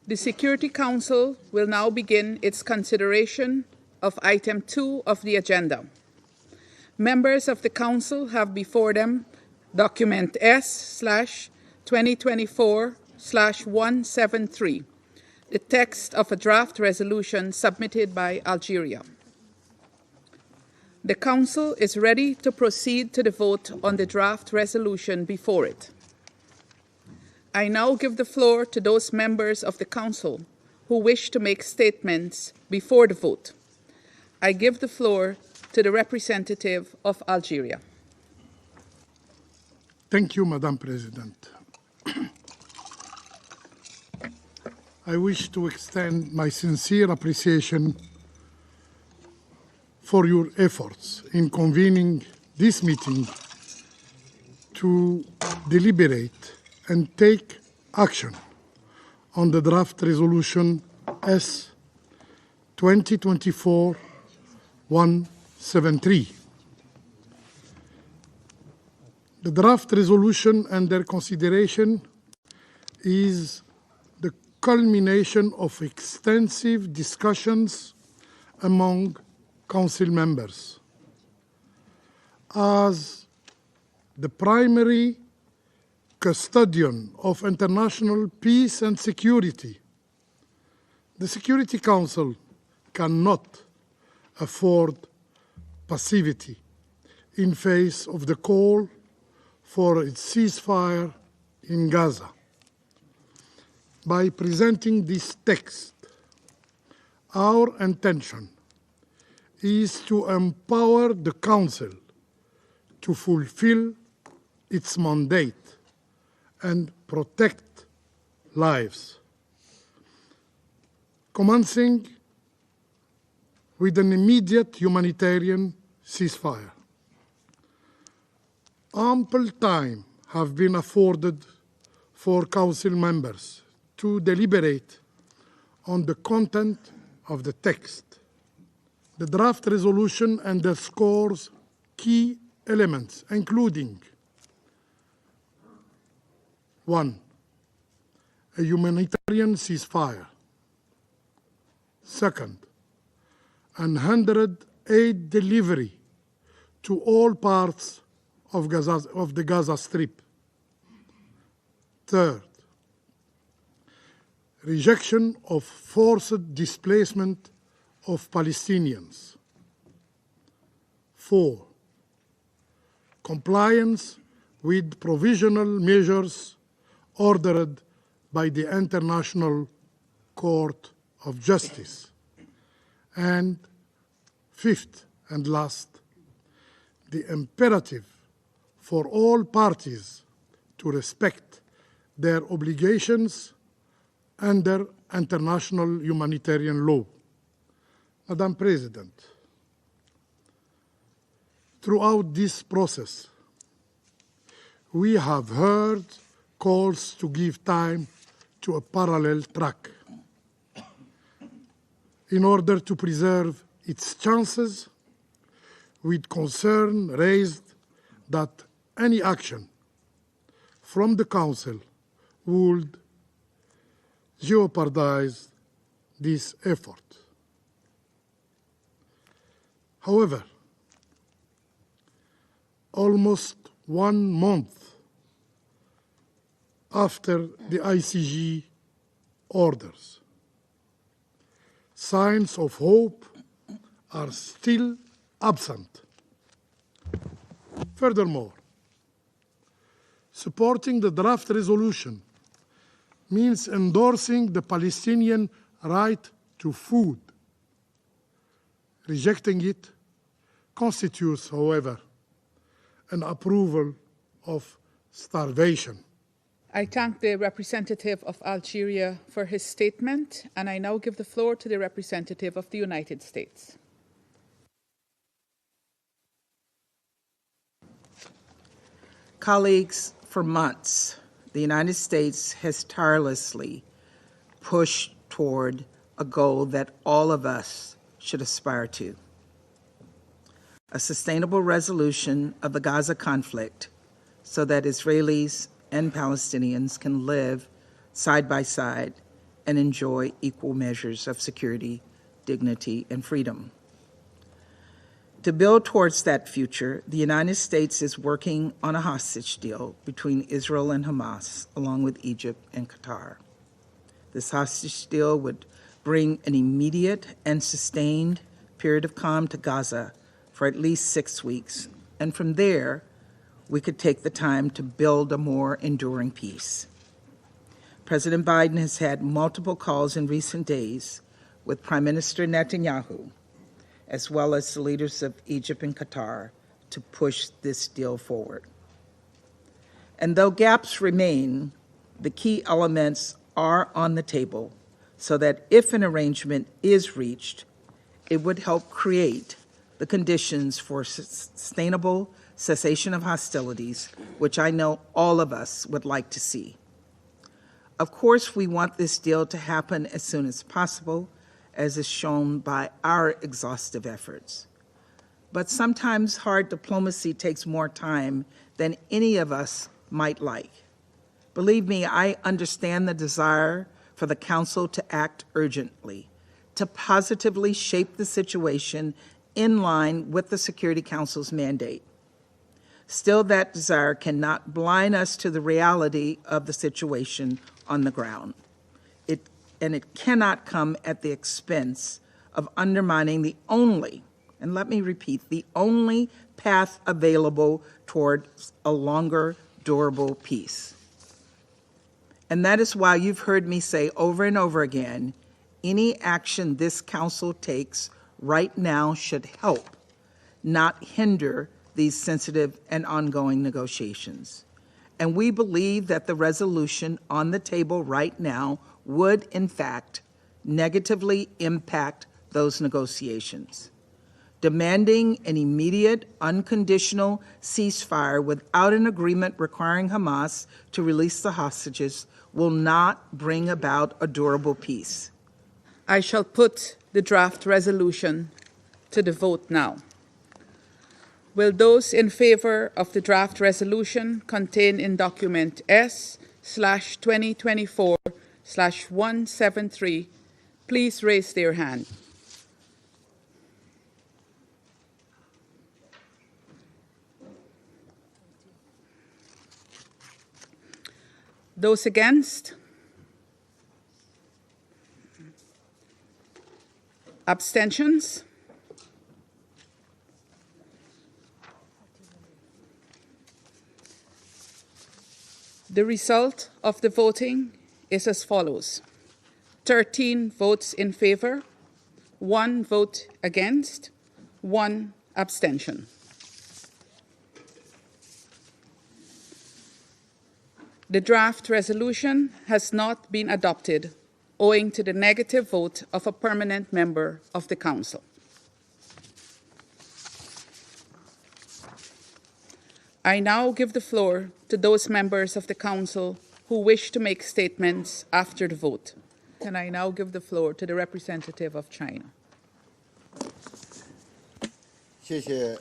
The Security Council will now begin its consideration of item 2 of the agenda. Members of the Council have before them document S/2024/173, the text of a draft resolution submitted by Algeria. The Council is ready to proceed to the vote on the draft resolution before it. I now give the floor to those members of the Council who wish to make statements before the vote. I give the floor to the representative of Algeria. Thank you, Madam President. I wish to extend my sincere appreciation for your efforts in convening this meeting to deliberate and take action on the draft resolution S 2024-173. The draft resolution under consideration is the culmination of extensive discussions among Council members. As the primary custodian of international peace and security, the Security Council cannot afford passivity in face of the call for a ceasefire in Gaza. By presenting this text, our intention is to empower the Council to fulfill its mandate and protect lives, commencing with an immediate humanitarian ceasefire. Ample time have been afforded for Council members to deliberate on the content of the text. The draft resolution underscores key elements, including 1. A humanitarian ceasefire. Second, unhindered aid delivery to all parts of the Gaza Strip. Third, rejection of forced displacement of Palestinians. 4. Compliance with provisional measures ordered by the International Court of Justice. And fifth and last, the imperative for all parties to respect their obligations under international humanitarian law. Madam President, throughout this process, we have heard calls to give time to a parallel track in order to preserve its chances, with concern raised that any action from the Council would jeopardize this effort. However, almost 1 month after the ICG orders, signs of hope are still absent. Furthermore, supporting the draft resolution means endorsing the Palestinian right to food. Rejecting it constitutes, however, an approval of starvation. I thank the representative of Algeria for his statement, and I now give the floor to the representative of the United States. Colleagues, for months, the United States has tirelessly pushed toward a goal that all of us should aspire to: a sustainable resolution of the Gaza conflict so that Israelis and Palestinians can live side by side and enjoy equal measures of security, dignity, and freedom. To build towards that future, the United States is working on a hostage deal between Israel and Hamas, along with Egypt and Qatar. This hostage deal would bring an immediate and sustained period of calm to Gaza for at least 6 weeks, and from there, we could take the time to build a more enduring peace. President Biden has had multiple calls in recent days with Prime Minister Netanyahu, as well as the leaders of Egypt and Qatar, to push this deal forward. And though gaps remain, the key elements are on the table so that if an arrangement is reached, it would help create the conditions for sustainable cessation of hostilities, which I know all of us would like to see. Of course, we want this deal to happen as soon as possible, as is shown by our exhaustive efforts. But sometimes hard diplomacy takes more time than any of us might like. Believe me, I understand the desire for the Council to act urgently, to positively shape the situation in line with the Security Council's mandate. Still, that desire cannot blind us to the reality of the situation on the ground. It cannot come at the expense of undermining the only, and let me repeat, the only path available toward a longer, durable peace. And that is why you've heard me say over and over again, any action this Council takes right now should help, not hinder these sensitive and ongoing negotiations. And we believe that the resolution on the table right now would, in fact, negatively impact those negotiations. Demanding an immediate, unconditional ceasefire without an agreement requiring Hamas to release the hostages will not bring about a durable peace. I shall put the draft resolution to the vote now. Will those in favor of the draft resolution contained in document S/2024/173 please raise their hand? Those against? Abstentions? The result of the voting is as follows: 13 votes in favor, 1 vote against, 1 abstention. The draft resolution has not been adopted owing to the negative vote of a permanent member of the Council. I now give the floor to those members of the Council who wish to make statements after the vote. And I now give the floor to the representative of China. 谢谢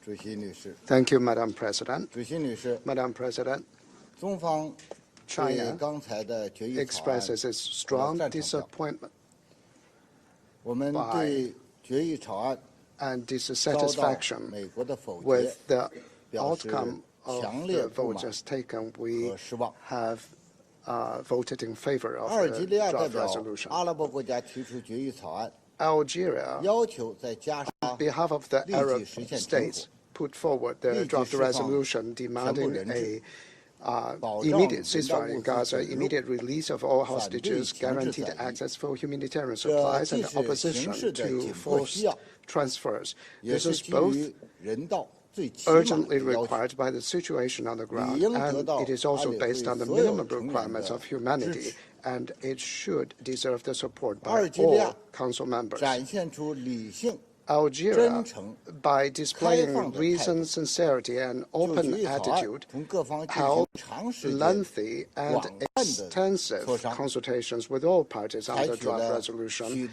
主席女士。 Thank you, Madam President. 主席女士， Madam President, 中方对 China 刚才的决议草案 expresses its strong 赞成票。 disappointment 我们对决议草案 and 遭到 dissatisfaction 美国的否决 with the 表示 outcome of 强烈 the 不 vote 满 just taken. We 和失望。 have voted in favor 阿尔 of 及 the 利亚代 draft 表 resolution. 阿拉伯国家提出决议草案， Algeria, 要求在加沙 on behalf of the 立即 Arab 实现停 states, 火， put forward the 立即 draft 释放 resolution 全部 demanding 人质， 保障 immediate 人道 ceasefire 物 in 资 Gaza, 进入， immediate release of all 反对 hostages, 强制 guaranteed 转移。 access for humanitarian 这 supplies, 既 and 是 opposition 形势的 to 紧迫需 forced 要， transfers. 也 This 是 is 基 both 于人道最起码 urgently 的要求。 required by the situation on the ground, 理应得 and 到 it is 阿 also 联 based 会 on the 所有 minimum 成员 requirements 的 of 支 humanity, 持。 and it should deserve the support 阿 by 尔及利亚 all council members. 展现出理性 Algeria, by displaying reason, sincerity, and open attitude, held lengthy and extensive consultations with all parties on the draft resolution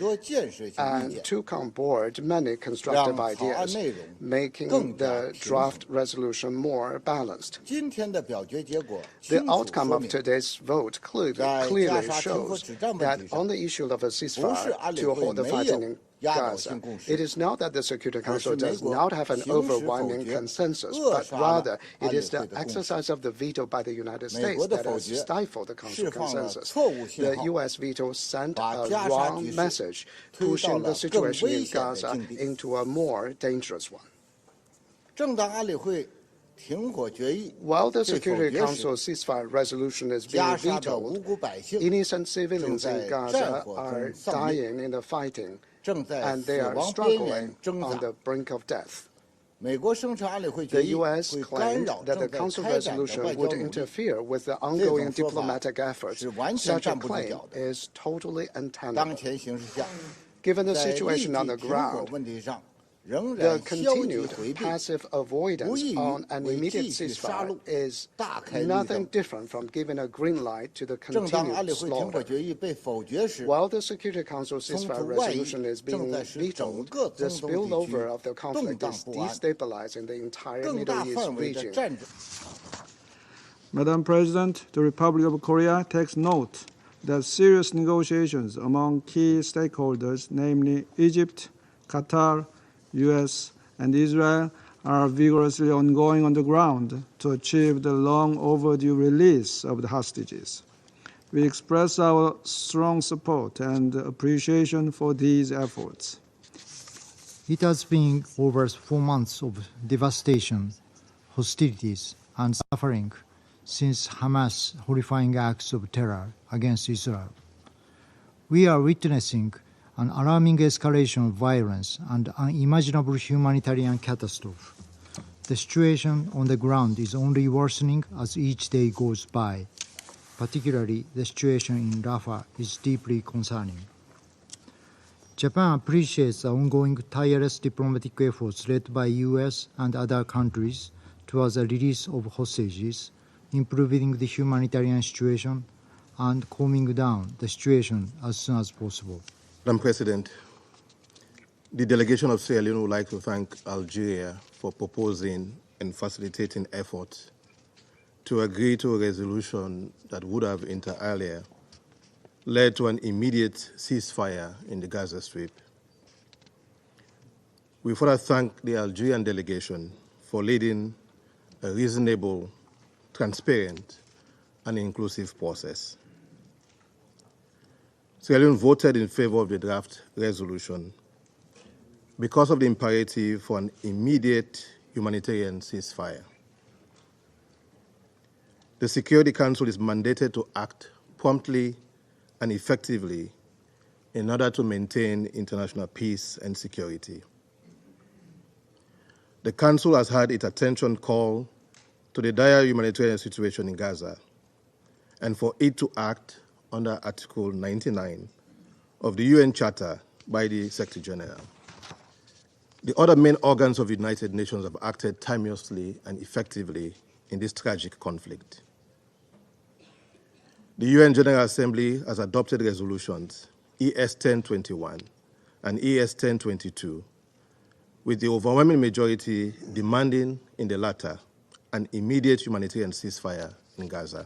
and took on board many constructive ideas, making the draft resolution more balanced. The outcome of today's vote clearly shows that on the issue of a ceasefire to hold the fighting in Gaza, it is not that the Security Council does not have an overwhelming consensus, but rather it is the exercise of the veto by the United States that has stifled the Council consensus. The U.S. veto sent a wrong message, pushing the situation in Gaza into a more dangerous one. While the Security Council ceasefire resolution is being vetoed, innocent civilians in Gaza are dying in the fighting, and they are struggling on the brink of death. The U.S. claimed that the Council resolution would interfere with the ongoing diplomatic efforts. Such a claim is totally untenable. Given the situation on the ground, the continued passive avoidance on an immediate ceasefire is nothing different from giving a green light to the continued slaughter. While the Security Council ceasefire resolution is being vetoed, the spillover of the conflict is destabilizing the entire Middle East region. Madam President, the Republic of Korea takes note that serious negotiations among key stakeholders, namely Egypt, Qatar, U.S. and Israel, are vigorously ongoing on the ground to achieve the long overdue release of the hostages. We express our strong support and appreciation for these efforts. It has been over 4 months of devastation, hostilities, and suffering since Hamas' horrifying acts of terror against Israel. We are witnessing an alarming escalation of violence and unimaginable humanitarian catastrophe. The situation on the ground is only worsening as each day goes by. Particularly, the situation in Rafah is deeply concerning. Japan appreciates the ongoing tireless diplomatic efforts led by U.S. and other countries towards the release of hostages, improving the humanitarian situation, and calming down the situation as soon as possible. Madam President, the delegation of Sierra Leone would like to thank Algeria for proposing and facilitating efforts to agree to a resolution that would have inter alia led to an immediate ceasefire in the Gaza Strip. We further thank the Algerian delegation for leading a reasonable, transparent, and inclusive process. Sierra Leone voted in favor of the draft resolution because of the imperative for an immediate humanitarian ceasefire. The Security Council is mandated to act promptly and effectively in order to maintain international peace and security. The Council has had its attention called to the dire humanitarian situation in Gaza and for it to act under Article 99 of the UN Charter by the Secretary General. The other main organs of the United Nations have acted timeously and effectively in this tragic conflict. The UN General Assembly has adopted resolutions ES 1021 and ES 1022, with the overwhelming majority demanding in the latter an immediate humanitarian ceasefire in Gaza.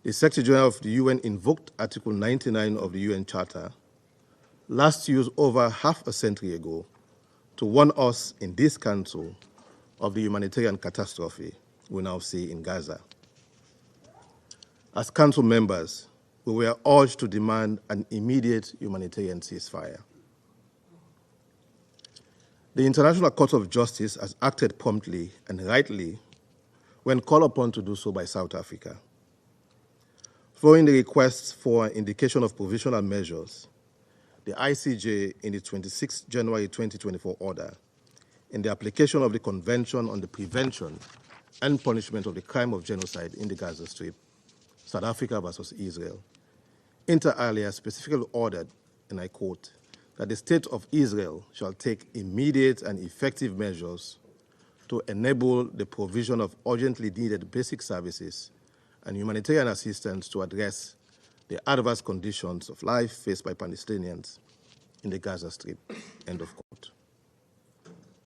The Secretary General of the UN invoked Article 99 of the UN Charter, last used over half a century ago, to warn us in this Council of the humanitarian catastrophe we now see in Gaza. As Council members, we were urged to demand an immediate humanitarian ceasefire. The International Court of Justice has acted promptly and rightly when called upon to do so by South Africa. Following the requests for an indication of provisional measures, the ICJ, in the 26 January 2024 order, in the application of the Convention on the Prevention and Punishment of the Crime of Genocide in the Gaza Strip, South Africa versus Israel, inter alia specifically ordered, and I quote, that the State of Israel shall take immediate and effective measures to enable the provision of urgently needed basic services and humanitarian assistance to address the adverse conditions of life faced by Palestinians in the Gaza Strip. End of quote.